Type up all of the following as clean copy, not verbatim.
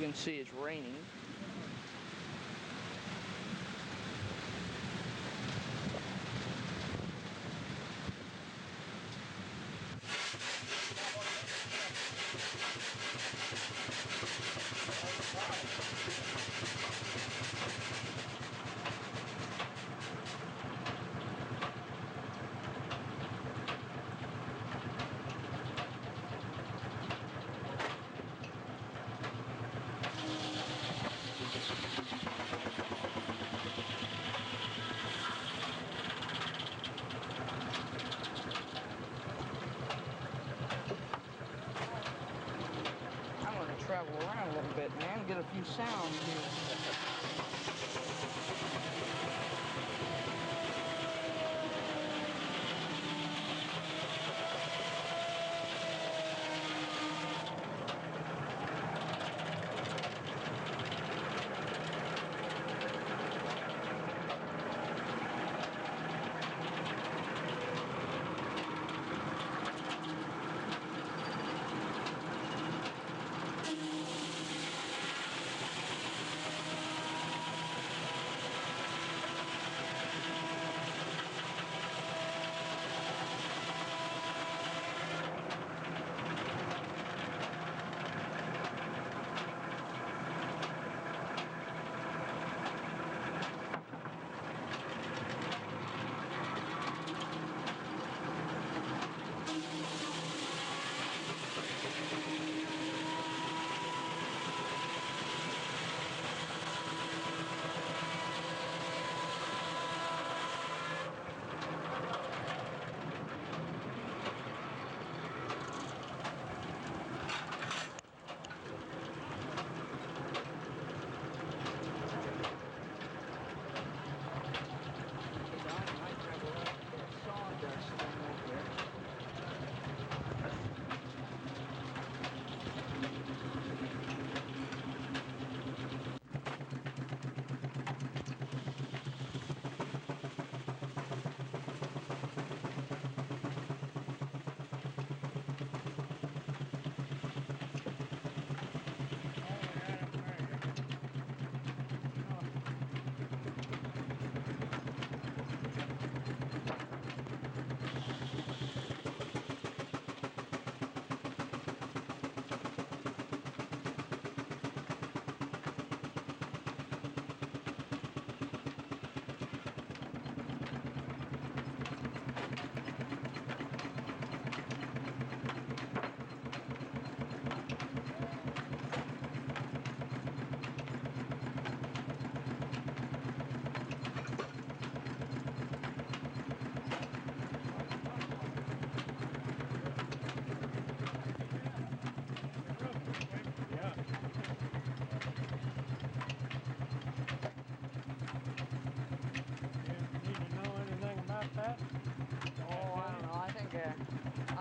you can see, it's raining. I'm going to travel around a little bit, man, get a few sounds here.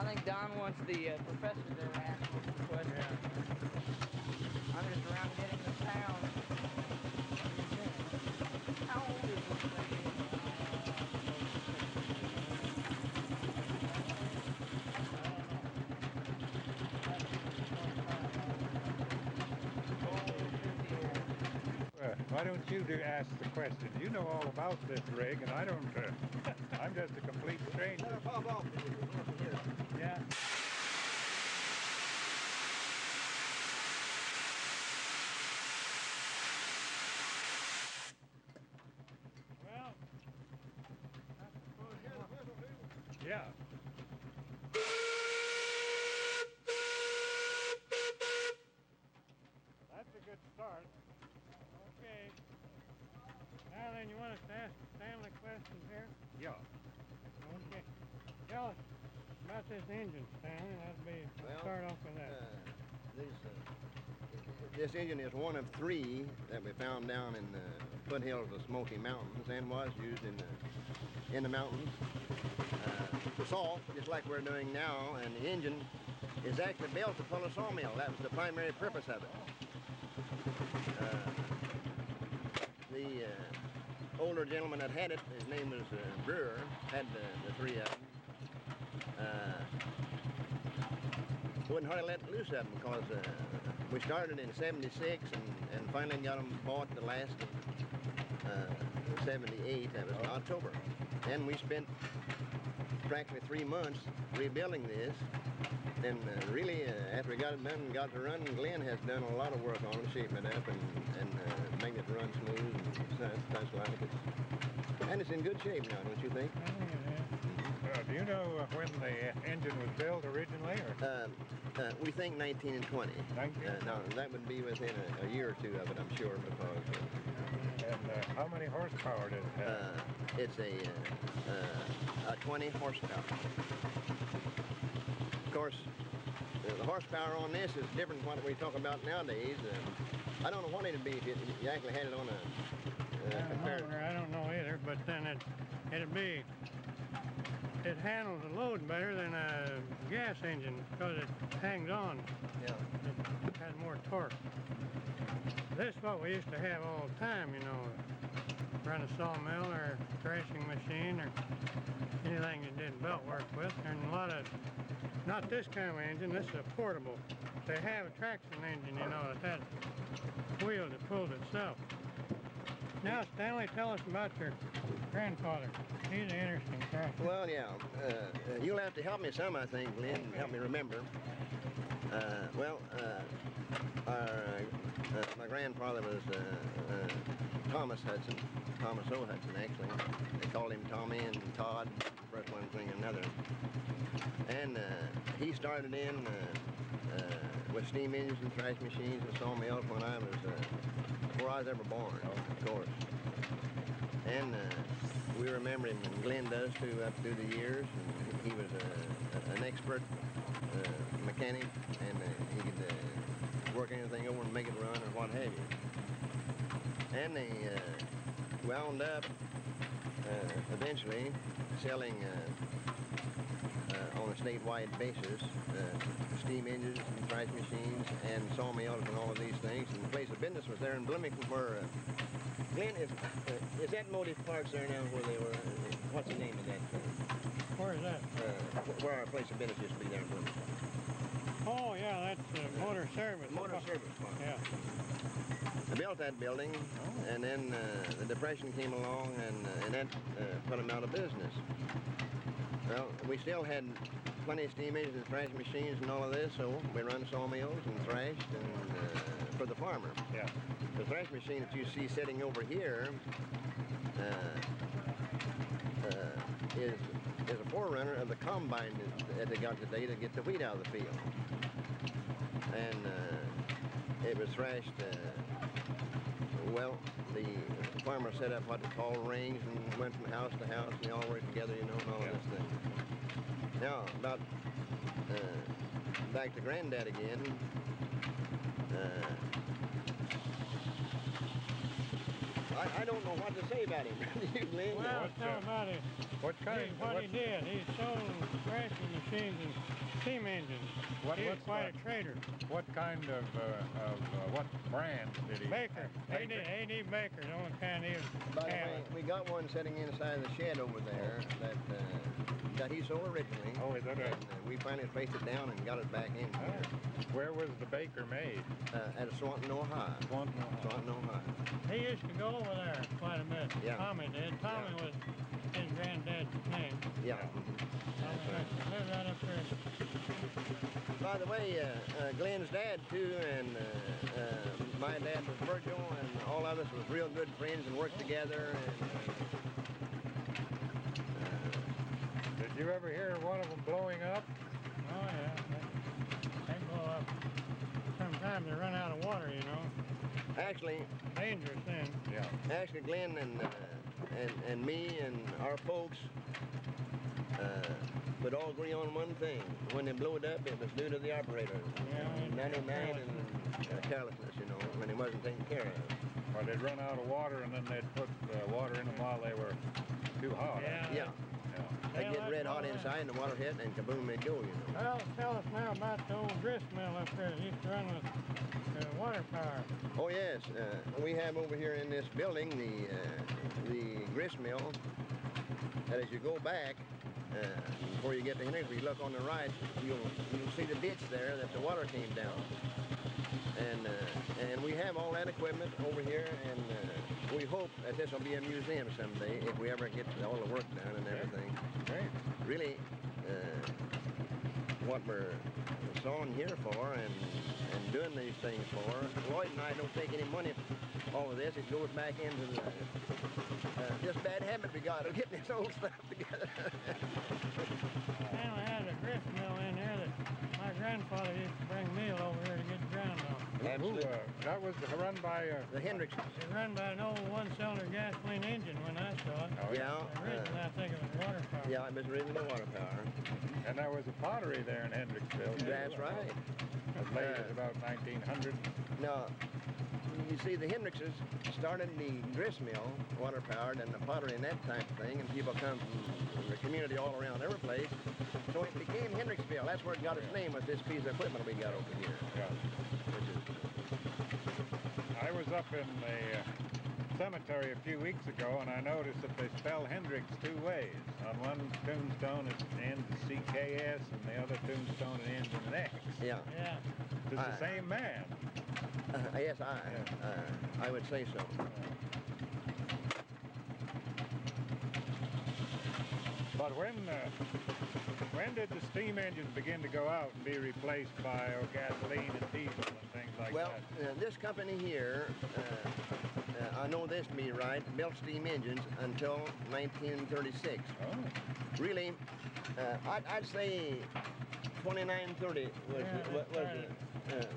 I think Don wants the professor there to ask us the question. Yeah. I'm just around getting the sound. How old is this thing? Why don't you ask the question? You know all about this rig, and I don't. I'm just a complete stranger. Yeah. Well, I suppose. Yeah. That's a good start. Okay. Now then, you want us to ask Stanley questions here? Yeah. Okay. Tell us about this engine, Stanley. That'd be, well, start off with that. This engine is one of 3 that we found down in the foothills of Smoky Mountains and was used in the mountains for salt, just like we're doing now. And the engine is actually built to pull a sawmill. That was the primary purpose of it. The older gentleman that had it, his name was Brewer, had the 3 of them. wouldn't hardly let loose of them because we started in '76 and finally got them bought the last of '78. That was in October. And we spent practically 3 months rebuilding this. And really, after we got it done and got it to run, Glenn has done a lot of work on it, shaping it up and making it run smooth and such like it. And it's in good shape now, don't you think? Do you know when the engine was built originally? Or? We think 19 and 20. 19? Now, that would be within a year or two of it, I'm sure, because... And how many horsepower does it have? It's a 20 horsepower. Of course, the horsepower on this is different from what we talk about nowadays. I don't know what it'd be if you actually had it on a comparator. I don't know either, but then it handles the load better than a gas engine because it hangs on. Yeah. It has more torque. This is what we used to have all the time, you know, run a sawmill or thrashing machine or anything that did belt work with. And a lot of, not this kind of engine, this is a portable. They have a traction engine, you know, that has wheel that pulls itself. Now, Stanley, tell us about your grandfather. He's an interesting character. Well, yeah. You'll have to help me some, I think, Glenn, help me remember. My grandfather was Thomas Hudson, Thomas O. Hudson, actually. They called him Tommy and Todd, first one thing and another. And he started in with steam engines and thrash machines and sawmills when I was, before I was ever born, of course. And we remember him, and Glenn does too, up through the years. And he was an expert mechanic, and he could work anything over and make it run or what have you. And they wound up eventually selling on a statewide basis steam engines and thrash machines and sawmills and all of these things. And the place of business was there in Bloomington where Glenn, is that Motive Parks there now where they were, what's the name of that? Where is that? Where our place of business used to be there in Bloomington. Oh, yeah, that's motor service. Motor service park. Yeah. They built that building, and then the Depression came along, and that put them out of business. Well, we still had plenty of steam engines and thrash machines and all of this, so we run sawmills and thrashed and for the farmer. Yeah. The thrash machine that you see sitting over here is a forerunner of the combine that they got today to get the wheat out of the field. And it was thrashed, well, the farmer set up what they call rings and went from house to house, and they all worked together, you know, and all of this thing. Now, about back to Granddad again. I don't know what to say about him. You, Glenn? Well, tell about it. What What he did. He sold thrashing machines and steam engines. He was quite a trader. What kind of what brand did he? Baker. A.D. Baker, the only kind he was. By the way, we got one sitting inside the shed over there that he sold originally. Oh, is that and, we finally placed it down and got it back in here. Where was the Baker made? At Swanton, Ohio. Swanton, Ohio. Swanton, Ohio. He used to go over there quite a bit. Yeah. Tommy did. Tommy was his granddad's name. Yeah. Tommy lived right up there. By the way, Glenn's dad too, and my dad was Virgil, and all of us was real good friends and worked together. Did you ever hear one of them blowing up? Oh yeah, they blow up. Sometimes they run out of water, you know. Actually, Dangerous then. Yeah. Actually, Glenn and me and our folks would all agree on one thing. When they blew it up, it was due to the operator. Yeah, 99 and carelessness, you know, when it wasn't taken care of. Or they'd run out of water and then they'd put water in them while they were too hot. Yeah. They Yeah, get that's red hot all inside, and the water hit, and kaboom, they go, you know. Well, tell us now about the old grist mill up there that used to run with water power. Oh yes, we have over here in this building the grist mill. That as you go back, before you get to Hendricks, if you look on the right, you'll see the ditch there that the water came down. And we have all that equipment over here, and we hope that this will be a museum someday if we ever get all the work done and everything. Great. Really, what we're sawing here for and doing these things for, Lloyd and I don't take any money for all of this. It goes back into the this bad habit we got of getting this old stuff together. And we had a grist mill in here that my grandfather used to bring meal over here to get ground on. Absolutely. That was run by... The Hendricks. It run by an old one-cylinder gasoline engine when I saw it. Oh, yeah. Originally, I think it was water power. Yeah, it was originally water power. And there was a pottery there in Hendricksville. That's right. As late as about 1900. Now, you see, the Hendrickses started the grist mill, water powered, and the pottery and that type of thing, and people come from the community all around every place. So it became Hendricksville. That's where it got its name, was this piece of equipment we got over here. Yeah. Which is, I was up in the cemetery a few weeks ago, and I noticed that they spell Hendricks two ways. On one tombstone it ends CKS, and the other tombstone it ends in an X. yeah. Yeah. It's the same man. Yes, I would say so. But when did the steam engines begin to go out and be replaced by gasoline and diesel and things like Well, that? this company here, I know this to be right, built steam engines until 1936. Oh. Really, I'd say 2930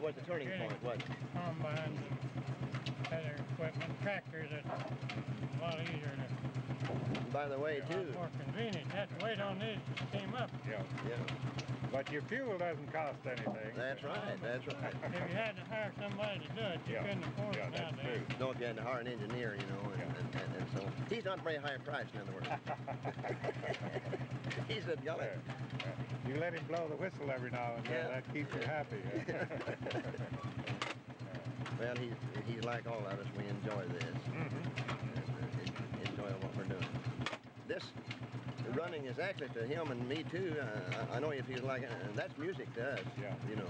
was the turning point, wasn't it? Combines and other equipment, tractors, it's a lot easier to, By the way, a too. lot more convenient. You have to wait on these came up. Yeah. Yeah, But your fuel doesn't cost anything. that's right, that's right. If you had to hire somebody to do it, you Yeah. couldn't afford Yeah, it that's nowadays. true. No, if you had to hire an engineer, you know, and so. He's not very high priced, in other words. He's a Yeah. guy. You let him blow the whistle every now and then. Yeah. That keeps you happy. Well, he's like all of us. We enjoy this. Enjoy what we're doing. This running is actually to him and me too. I know he feels like it. That's music to us. Yeah. You know.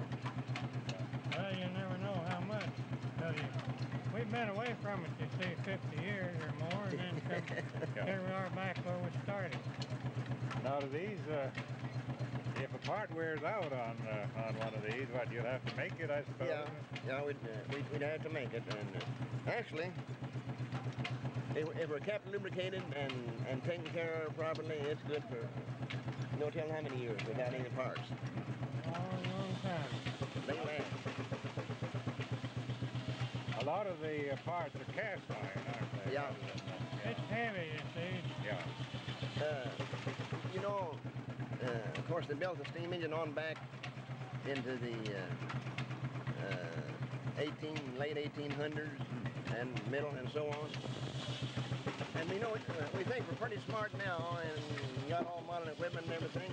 Well, you never know how much. We've been away from it, you see, 50 years or more, and then here we are back where we started. Now, do these, if a part wears out on one of these, what, you'll have to make it, I suppose? Yeah, we'd have to make it. And actually, if we're kept lubricated and taken care of properly, it's good for no telling how many years without any parts. Long time. They last. A lot of the parts are cast iron, aren't they? Yeah. It's heavy, you see. Yeah. You know, of course, they built the steam engine on back into the late 1800s and middle and so on. And we know, we think we're pretty smart now and got all modern equipment and everything.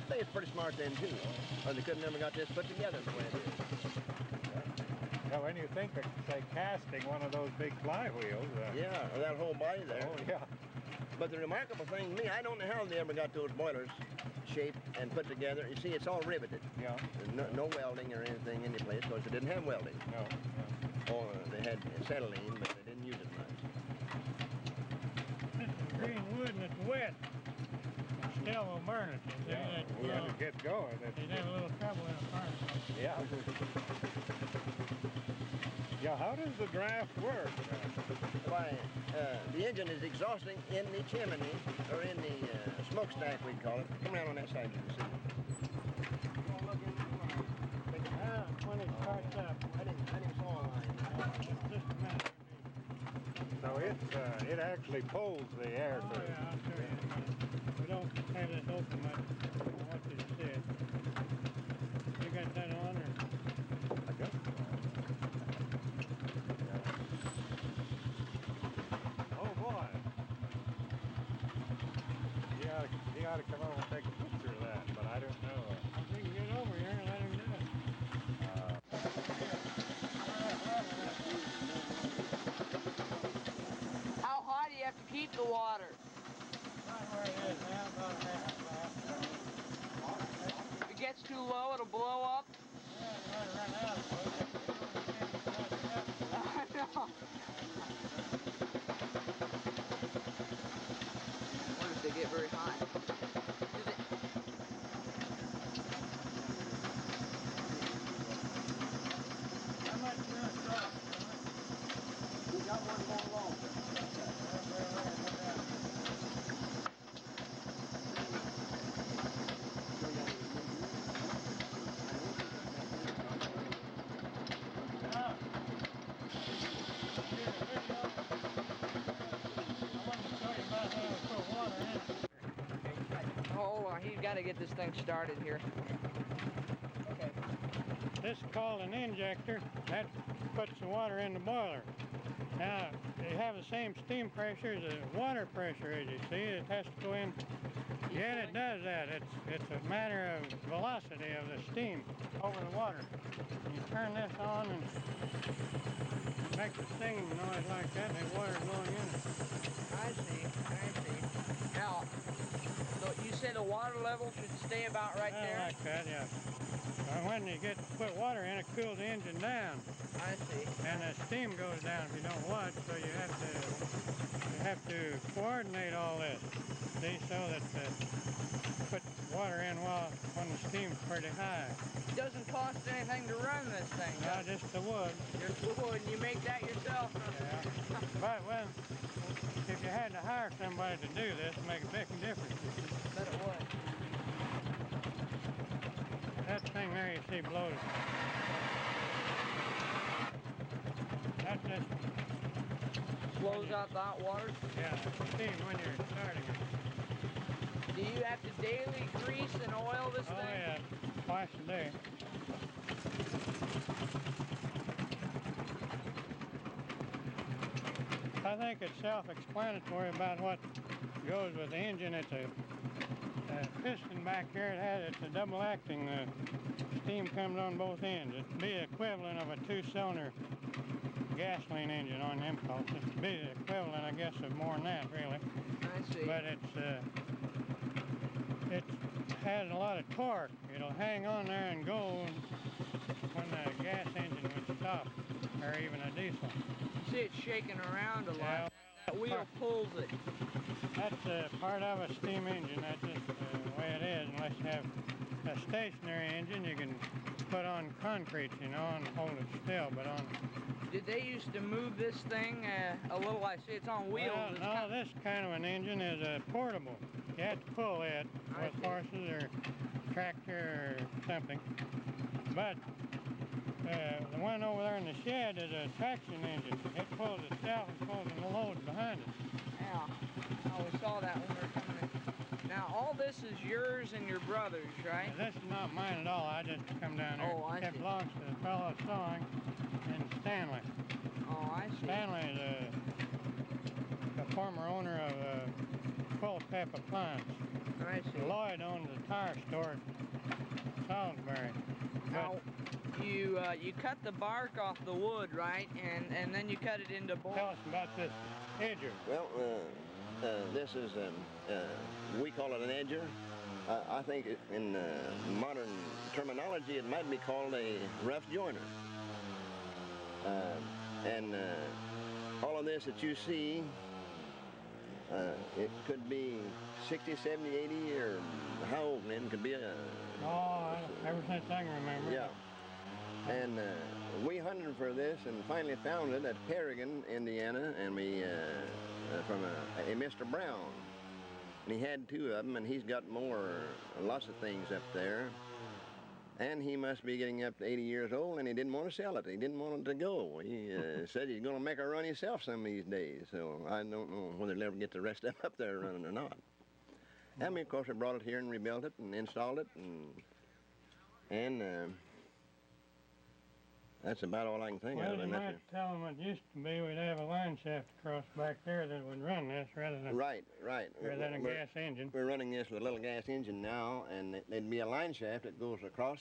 They was pretty smart then too, or they could have never got this put together the way it is. Now, when you think of, say, casting one of those big flywheels. Yeah, or that whole body there. Oh, yeah. But the remarkable thing to me, I don't know how they ever got those boilers shaped and put together. You see, it's all riveted. Yeah. No welding or anything in any place, because they didn't have welding. No. Or they had acetylene, but they didn't use it much. This is green wood and it's wet. It still will burn it, you see. Yeah. It's, When it gets going, You'd have a little trouble in a furnace. yeah. Yeah, how does the draft work? Why, the engine is exhausting in the chimney, or in the smokestack, we call it. Come around on that side, you can see. When it starts up, I didn't saw a line. just a minute. So it actually pulls the air Oh, through. yeah, I'll show you in a minute. We don't have this open much. I want you to see it. You got that on, or? I guess. Oh boy. He ought to come over and take a picture of that, but I don't know. We can get over here and let him do it. How high do you have to keep the water? Right where it is now, about a half mile. If it gets too low, it'll blow up. Yeah, you might run out of wood. I know. What if they get very high? Is it? How much you want to start? We got one more long. Hold on, he's got to get this thing started here. Okay. This is called an injector. That puts the water in the boiler. Now, they have the same steam pressure as the water pressure, as you see. It has to go in. Yeah, it does that. It's a matter of velocity of the steam over the water. You turn this on and it makes a singing noise like that, and the water going in it. I see. Now, so you said the water level should stay about right there? Like that, yeah. And when you put water in, it cools the engine down. I see. And the steam goes down if you don't watch, so you have to coordinate all this. See, so that put water in when the steam's pretty high. It doesn't cost anything to run this thing. No, just the wood. Just the wood, and you make that yourself. Yeah. But if you had to hire somebody to do this, it'd make a big difference. Bet it would. That thing there you see blows. That just Blows out the hot water. yeah, steam when you're starting it. Do you have to daily grease and oil this Oh thing? yeah, twice a day. I think it's self-explanatory about what goes with the engine. It's a piston back here. It's a double acting. Steam comes on both ends. It'd be the equivalent of a two-cylinder gasoline engine on the impulse. It'd be the equivalent, I guess, of more than that, really. I see. But it has a lot of torque. It'll hang on there and go when the gas engine would stop, or even a diesel. See it shaking around a lot. Yeah. That wheel pulls it. That's part of a steam engine. That's just the way it is. Unless you have a stationary engine, you can put on concrete, you know, and hold it still. But on Did they used to move this thing a little? I see it's on wheels. well, It's no, this kind of an engine is portable. You have to pull it with horses or tractor or something. But the one over there in the shed is a traction engine. It pulls itself and pulls the load behind it. Yeah. Oh, we saw that when we were coming in. Now, all this is yours and your brother's, right? This is not mine at all. I just come down there. Oh, I It see. belongs to the fellow sawing in Stanley. Oh, I see. Stanley is a former owner of Quill Pep Appliance. I see. Lloyd owns a tire store at Salisbury. Now, you cut the bark off the wood, right? And then you cut it into Tell bolts. us about this edger. Well, this is, we call it an edger. I think in modern terminology it might be called a rough joiner. And all of this that you see, it could be 60, 70, 80, or how old, Lynn? Could be a... Oh, ever since I can remember. Yeah. And we hunted for this and finally found it at Kerrigan, Indiana, and we from a Mr. Brown. And he had two of them, and he's got lots of things up there. And he must be getting up to 80 years old, and he didn't want to sell it. He didn't want it to go. He said he's going to make a run himself some of these days. So I don't know whether he'll ever get the rest of them up there running or not. And we, of course, we brought it here and rebuilt it and installed it, and that's about all I can think Well, of. you might tell them it used to be we'd have a line shaft across back there that would run this rather than Right. rather than a gas engine. We're running this with a little gas engine now, and there'd be a line shaft that goes across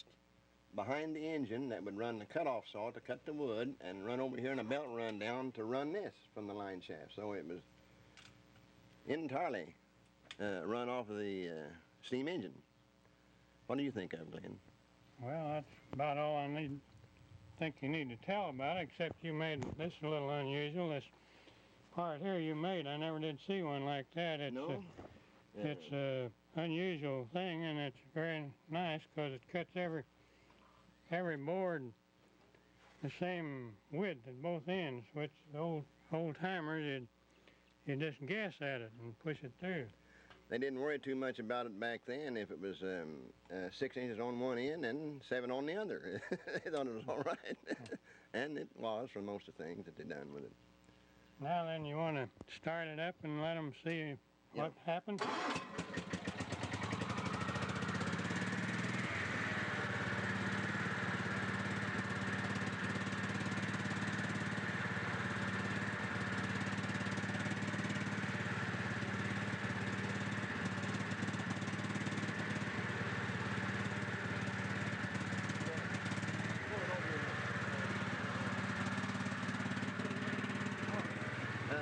behind the engine that would run the cutoff saw to cut the wood and run over here and a belt run down to run this from the line shaft. So it was entirely run off of the steam engine. What do you think of it, Glenn? Well, that's about all I think you need to tell about it, except you made this a little unusual. This part here you made, I never did see one like that. It's No? it's a unusual thing, and it's very nice because it cuts every board the same width at both ends, which the old timers you just guess at it and push it through. They didn't worry too much about it back then if it was 6 inches on one end and 7 on the other. They thought it was all right. And it was for most of the things that they done with it. Now then, you want to start it up and let them see what happens?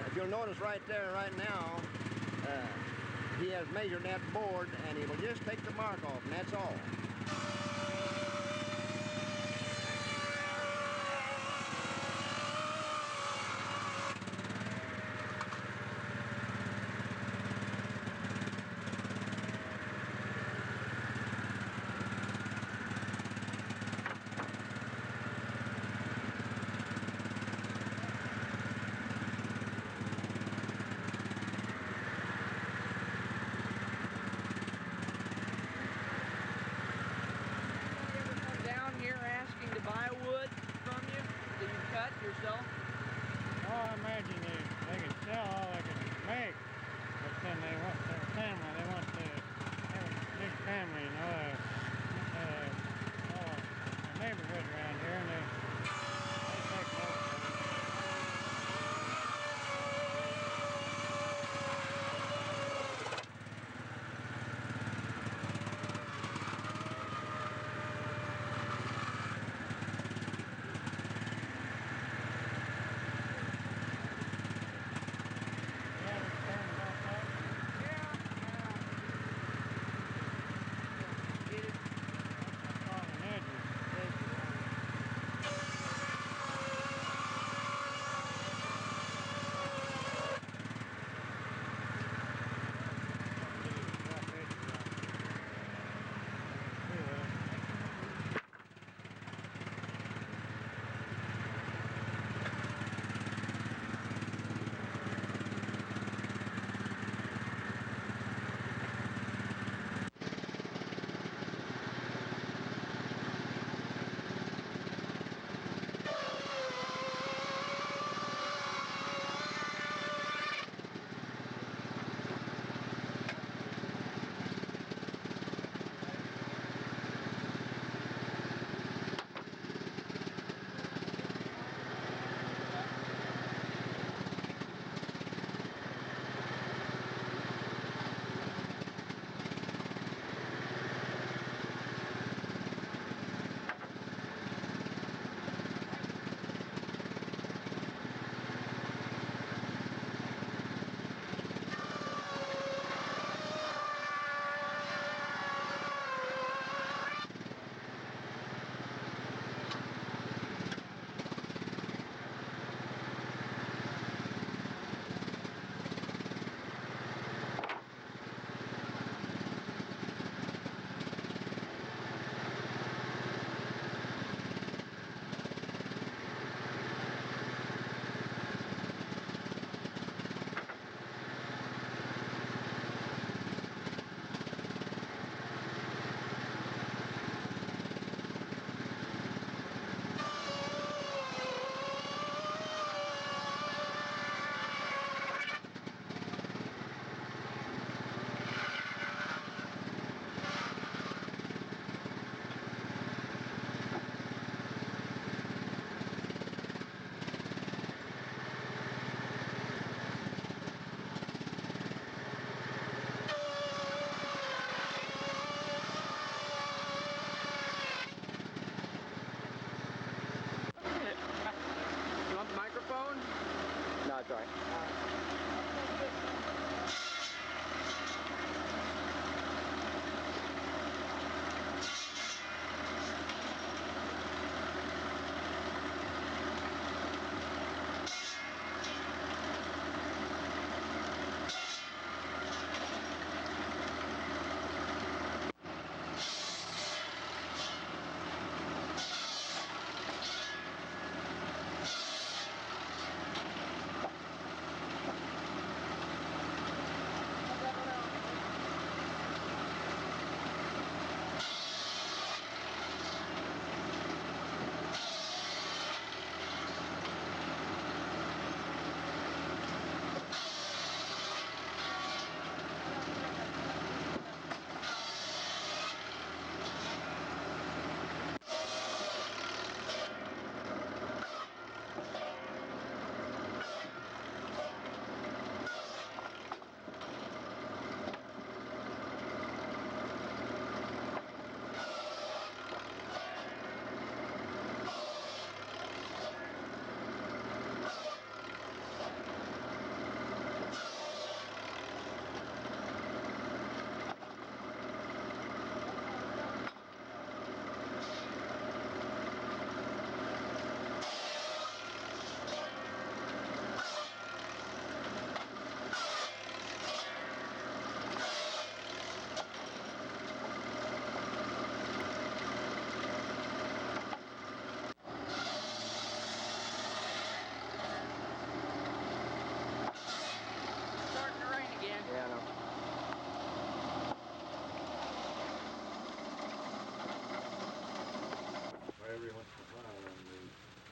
If you'll notice right there, right now, he has measured that board, and he will just take the mark off, and that's all. Yourself? Oh, I imagine they can sell all they can make, but then they want their family. They want to have a big family, you know, all the neighborhood around here, and they take most of it.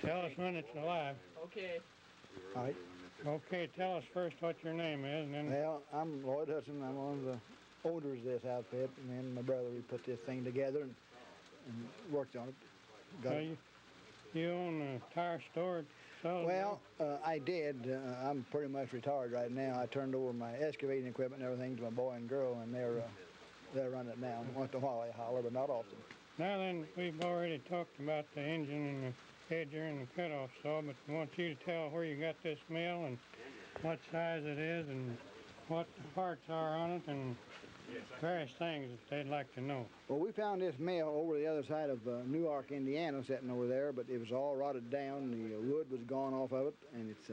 Tell us when it's alive. Okay. All right. Okay, tell us first what your name is, and then... Well, I'm Lloyd Hudson. I'm one of the owners of this outfit, and then my brother, we put this thing together and worked on it. So you own a tire store at Sawmill? Well, I did. I'm pretty much retired right now. I turned over my excavating equipment and everything to my boy and girl, and they're running it now. Once in a while they holler, but not often. Now then, we've already talked about the engine and the edger and the cutoff saw, but I want you to tell where you got this mill and what size it is and what the parts are on it and various things that they'd like to know. Well, we found this mill over the other side of Newark, Indiana, sitting over there, but it was all rotted down. The wood was gone off of it, and it's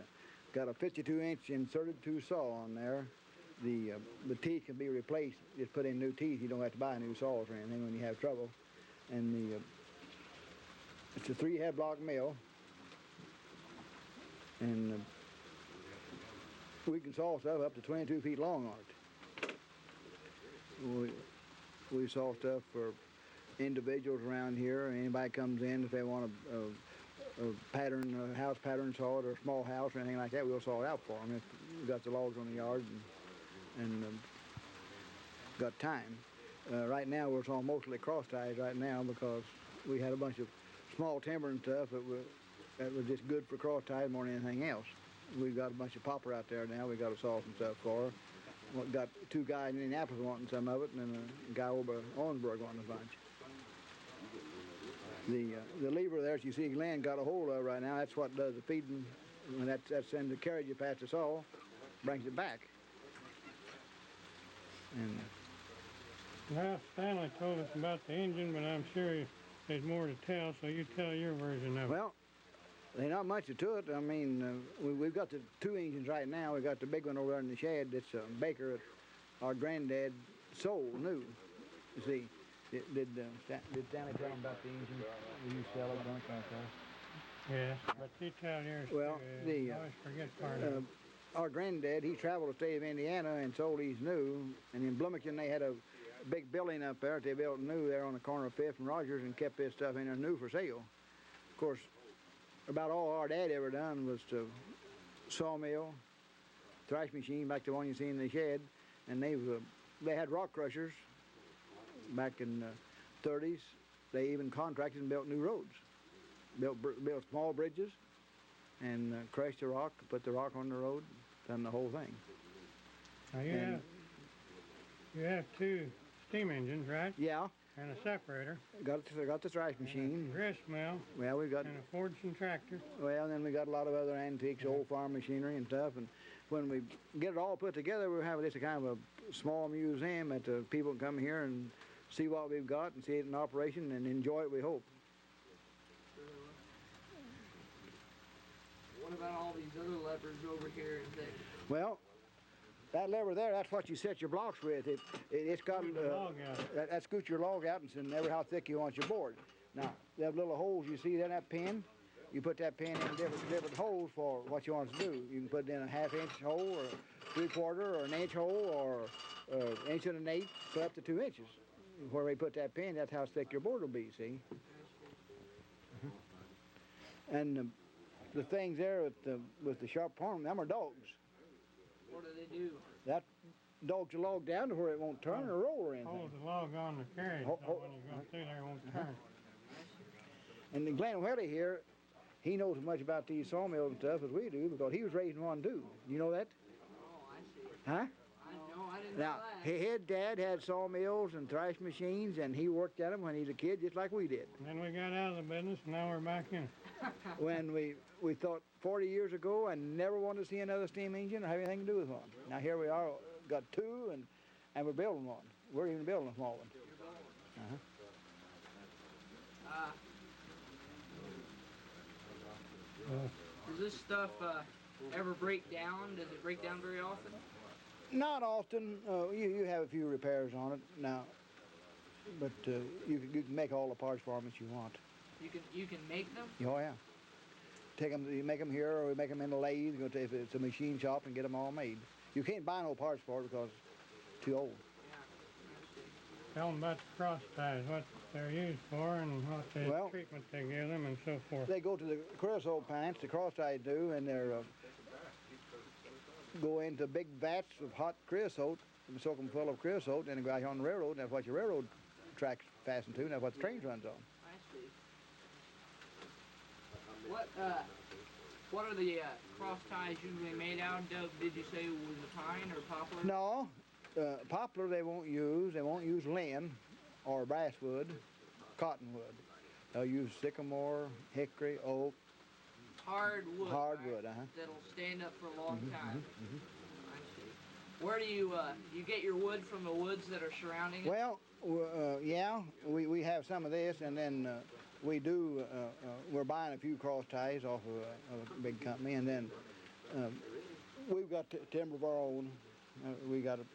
got a 52-inch inserted two saw on there. The teeth can be replaced. Just put in new teeth. You don't have to buy new saws or anything when you have trouble. And it's a 3-head block mill, and we can saw stuff up to 22 feet long on it. We saw stuff for individuals around here. Anybody comes in, if they want a pattern, a house pattern sawed or a small house or anything like that, we'll saw it out for them if we've got the logs on the yard and got time. Right now we're sawing mostly cross ties right now because we had a bunch of small timber and stuff that was just good for cross ties more than anything else. We've got a bunch of popper out there now. We got to saw some stuff for. Got 2 guys in Indianapolis wanting some of it, and then a guy over by Owensboro wanting a bunch. The lever there that you see Glenn got a hold of right now, that's what does the feeding. When that's in the carriage you past the saw, brings it back. And Well, Stanley told us about the engine, but I'm sure there's more to tell, so you tell your version of it. well, there's not much to it. I mean, we've got the 2 engines right now. We got the big one over there in the shed. It's a Baker that our granddad sold new. You see, did Stanley tell him about the engine? Will you sell it, don't you? Yes, but you tell yours Well, too. I always forget part of it. Our granddad, he traveled the state of Indiana and sold these new. And in Bloomington, they had a big building up there that they built new there on the corner of 5th and Rogers and kept this stuff in there new for sale. Of course, about all our dad ever done was to sawmill, thrash machine like the one you see in the shed, and they had rock crushers back in the 30s. They even contracted and built new roads, built small bridges, and crushed the rock, put the rock on the road, done the whole thing. Now you have 2 steam engines, right? Yeah. And a separator. Got the thrash machine. And a grist mill. Well, we got. And a Fordson tractor. Well, then we got a lot of other antiques, old farm machinery and stuff. And when we get it all put together, we'll have just a kind of a small museum that the people can come here and see what we've got and see it in operation and enjoy it, we hope. What about all these other levers over here and things? Well, that lever there, that's what you set your blocks with. It's got that scoots your log out and never how thick you want your board. Now, them little holes you see there in that pin, you put that pin in different holes for what you want to do. You can put it in a 1/2-inch hole or 3/4 or an inch hole or 1 1/8, so up to 2 inches. Where we put that pin, that's how thick your board will be, see? And the things there with the sharp point, them are dogs. What do they do? That dogs the log down to where it won't turn or roll or anything. Hold the log on the carriage, so when you go through there, it won't turn. And then Glenn Welly here, he knows as much about these sawmills and stuff as we do because he was raising one too. You know that? Oh, I see. Huh? I didn't Now, know that. his dad had sawmills and thrash machines, and he worked at them when he was a kid, just like we did. And then we got out of the business, and now we're back in it. When we thought 40 years ago, I never wanted to see another steam engine or have anything to do with one. Now here we are, got 2, and we're building one. We're even building a small one. Does this stuff ever break down? Does it break down very often? Not often. You have a few repairs on it now, but you can make all the parts for them that you want. You can make them? Oh yeah. You make them here, or we make them in a lathe. Go to if it's a machine shop and get them all made. You can't buy no parts for it because it's too old. Tell them about the cross ties, what they're used for, and what the treatment they give them, and so forth. They go to the creosote plants, the cross ties do, and they're go into big vats of hot creosote and soak them full of creosote, and they go out here on the railroad, and that's what your railroad tracks fasten to, and that's what the trains runs on. I see. What are the cross ties usually made out of? Did you say it was a pine or poplar? No, poplar they won't use. They won't use lin or basswood, cottonwood. They'll use sycamore, hickory, oak. Hardwood. Hardwood, right? That'll stand up for a long time. I see. Where do you get your wood from? The woods that are surrounding it? Well, yeah, we have some of this, and then we do. We're buying a few cross ties off of a big company, and then we've got timber of our own. We got a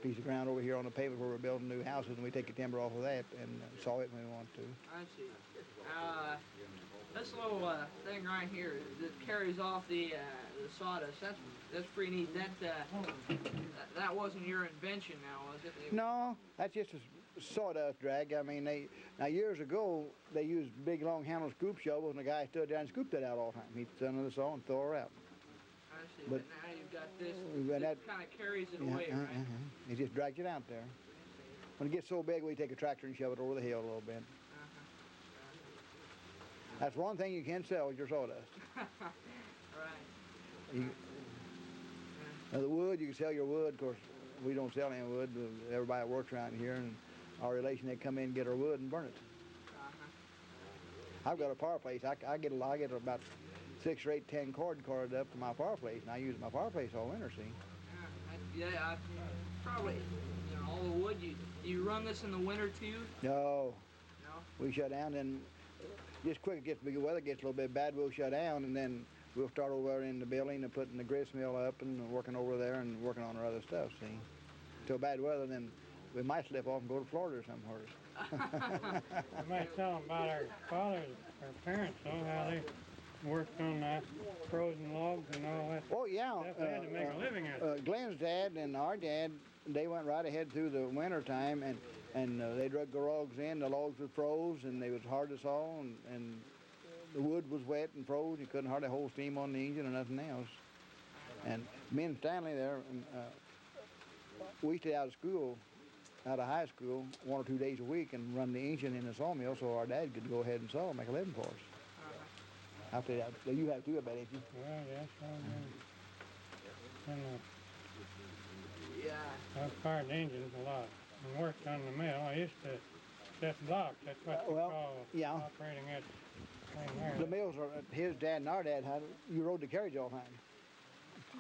piece of ground over here on the pavement where we're building new houses, and we take the timber off of that and saw it when we want to. I see. This little thing right here that carries off the sawdust, that's pretty neat. That wasn't your invention now, was it? No, that's just a sawdust drag. I mean, now years ago, they used big long handled scoop shovels, and the guy stood there and scooped it out all the time. He'd sit under the saw and throw her out. I see, but now you've got this that kind of carries it away, right? It just drags it out there. When it gets so big, we take a tractor and shove it over the hill a little bit. That's one thing you can sell is your sawdust. Right. Now the wood, you can sell your wood. Of course, we don't sell any wood. Everybody that works around here and our relation, they come in and get our wood and burn it. I've got a fireplace. I get about 6 or 8, 10 cord corded up to my fireplace, and I use my fireplace all winter, see. Yeah, probably, all the wood, you run this in the winter too? No. No? We shut down, and just quick, it gets big weather gets a little bit bad, we'll shut down, and then we'll start over in the building and putting the grist mill up and working over there and working on our other stuff, see. Till bad weather, then we might slip off and go to Florida or somewhere. You might tell them about our fathers, our parents, though, how they worked on frozen logs and all that. Oh, yeah. They had to make a living at it. Glenn's dad and our dad, they went right ahead through the winter time, and they drug the logs in. The logs were froze, and they was hard to saw, and the wood was wet and froze. You couldn't hardly hold steam on the engine or nothing else. And me and Stanley there, we stayed out of high school, 1 or 2 days a week and run the engine in the sawmill so our dad could go ahead and saw and make a living for us. After that, you have to, I bet, ain't you? Well, yes, I do. Yeah. I've fired engines a lot and worked on the mill. I used to set blocks. That's what you call operating that thing there. The mills are, his dad and our dad had, you rode the carriage all the time.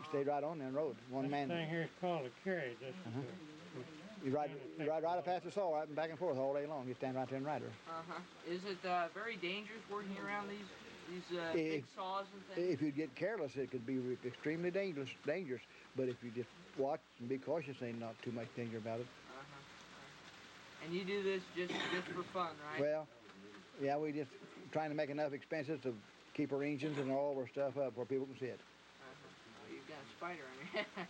Stayed right on there and rode. One man. This thing here is called a carriage. You ride right past the saw, right and back and forth all day long. You stand right there and ride her. Is it very dangerous working around these big saws and things? If you get careless, it could be extremely dangerous. But if you just watch and be cautious, ain't not too much danger about it. And you do this just for fun, right? Well, yeah, we just trying to make enough expenses to keep our engines and all of our stuff up where people can see it. You've got a spider on your head.